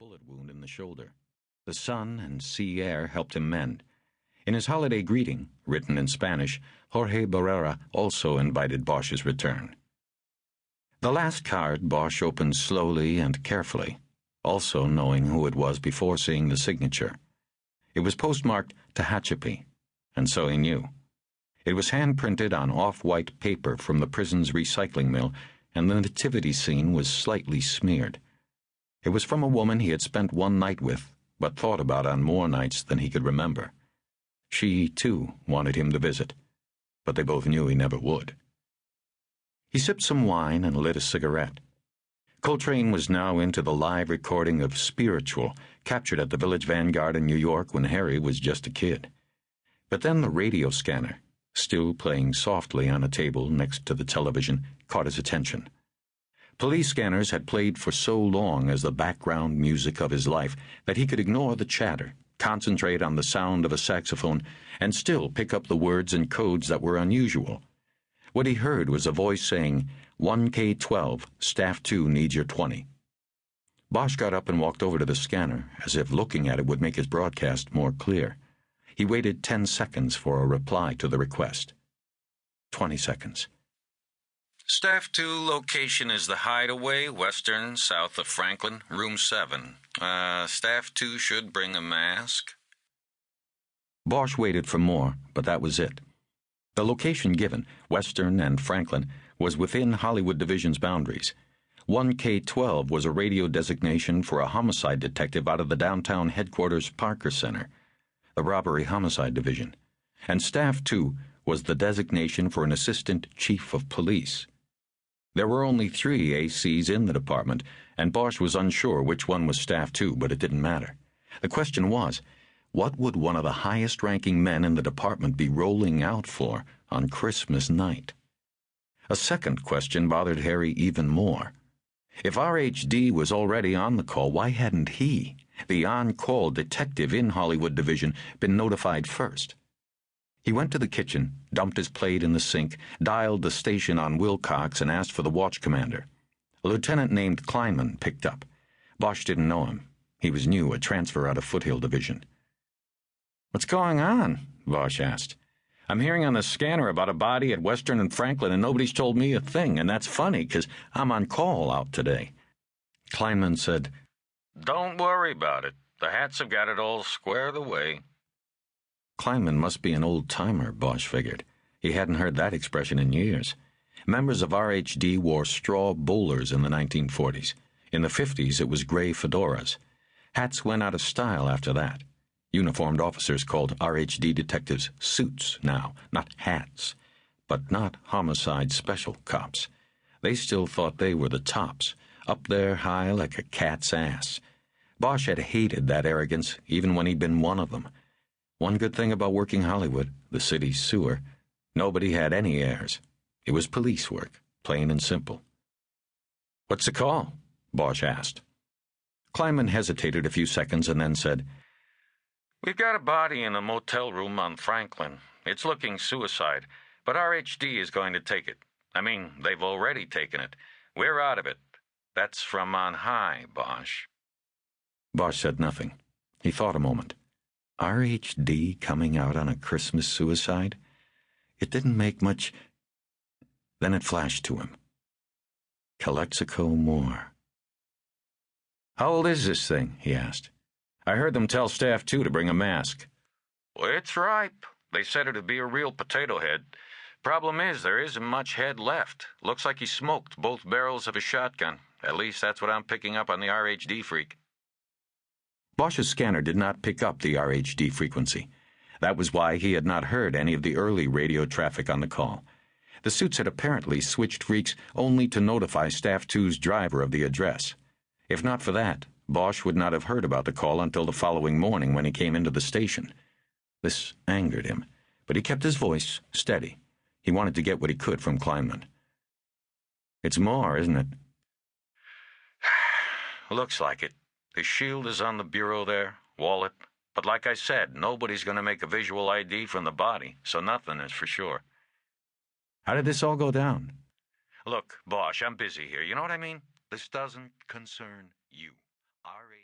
bullet wound in the shoulder. The sun and sea air helped him mend. In his holiday greeting, written in Spanish, Jorge Barrera also invited Bosch's return. The last card Bosch opened slowly and carefully, also knowing who it was before seeing the signature. It was postmarked Tehachapi, and so he knew. It was hand-printed on off-white paper from the prison's recycling mill, and the nativity scene was slightly smeared. It was from a woman he had spent one night with, but thought about on more nights than he could remember. She, too, wanted him to visit, but they both knew he never would. He sipped some wine and lit a cigarette. Coltrane was now into the live recording of Spiritual, captured at the Village Vanguard in New York when Harry was just a kid. But then the radio scanner, still playing softly on a table next to the television, caught his attention. Police scanners had played for so long as the background music of his life that he could ignore the chatter, concentrate on the sound of a saxophone, and still pick up the words and codes that were unusual. What he heard was a voice saying, 1K12, Staff 2 needs your 20. Bosch got up and walked over to the scanner, as if looking at it would make his broadcast more clear. He waited 10 seconds for a reply to the request. 20 seconds. Staff 2 location is the Hideaway, western, south of Franklin, room 7. Staff 2 should bring a mask. Bosch waited for more, but that was it. The location given, Western and Franklin, was within Hollywood Division's boundaries. 1K12 was a radio designation for a homicide detective out of the downtown headquarters Parker Center, the Robbery Homicide Division, and Staff 2 was the designation for an assistant chief of police. There were only 3 ACs in the department, and Bosch was unsure which one was Staff 2, but it didn't matter. The question was, what would one of the highest-ranking men in the department be rolling out for on Christmas night? A second question bothered Harry even more. If RHD was already on the call, why hadn't he, the on-call detective in Hollywood Division, been notified first? He went to the kitchen, dumped his plate in the sink, dialed the station on Wilcox, and asked for the watch commander. A lieutenant named Kleinman picked up. Bosch didn't know him. He was new, a transfer out of Foothill Division. "What's going on?" Bosch asked. "I'm hearing on the scanner about a body at Western and Franklin, and nobody's told me a thing, and that's funny, 'cause I'm on call out today." Kleinman said, "Don't worry about it. The Hats have got it all squared away." Kleinman must be an old-timer, Bosch figured. He hadn't heard that expression in years. Members of RHD wore straw bowlers in the 1940s. In the 50s, it was gray fedoras. Hats went out of style after that. Uniformed officers called RHD detectives suits now, not hats. But not homicide special cops. They still thought they were the tops, up there high like a cat's ass. Bosch had hated that arrogance even when he'd been one of them. One good thing about working Hollywood, the city's sewer, nobody had any airs. It was police work, plain and simple. "What's the call?" Bosch asked. Kleinman hesitated a few seconds and then said, "We've got a body in a motel room on Franklin. It's looking suicide, but RHD is going to take it. I mean, they've already taken it. We're out of it. That's from on high, Bosch." Bosch said nothing. He thought a moment. RHD coming out on a Christmas suicide? It didn't make much. Then it flashed to him. Calexico Moore. "How old is this thing?" he asked. "I heard them tell Staff 2 to bring a mask." "Well, it's ripe. They said it'd be a real potato head. Problem is, there isn't much head left. Looks like he smoked both barrels of a shotgun. At least that's what I'm picking up on the RHD freak." Bosch's scanner did not pick up the RHD frequency. That was why he had not heard any of the early radio traffic on the call. The suits had apparently switched freaks only to notify Staff 2's driver of the address. If not for that, Bosch would not have heard about the call until the following morning when he came into the station. This angered him, but he kept his voice steady. He wanted to get what he could from Kleinman. "It's Moore, isn't it?" "Looks like it. His shield is on the bureau there, wallet. But like I said, nobody's going to make a visual ID from the body, so nothing is for sure." "How did this all go down?" "Look, Bosch, I'm busy here. You know what I mean? This doesn't concern you. R.A.